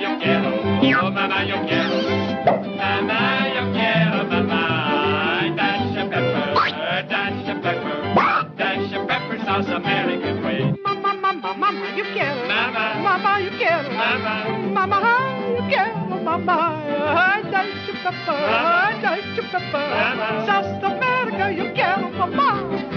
yo quiero, oh mamá, yo quiero. Mamá, yo quiero, mamá. Dash and pepper, dash and pepper, dash and pepper, South American way. Mama, mama, mama, yo quiero. Mama, Mama, yo quiero. mama, Mama, yo quiero, mama. Dash and pepper, dash and pepper. Mama. South America, yo quiero, mamá.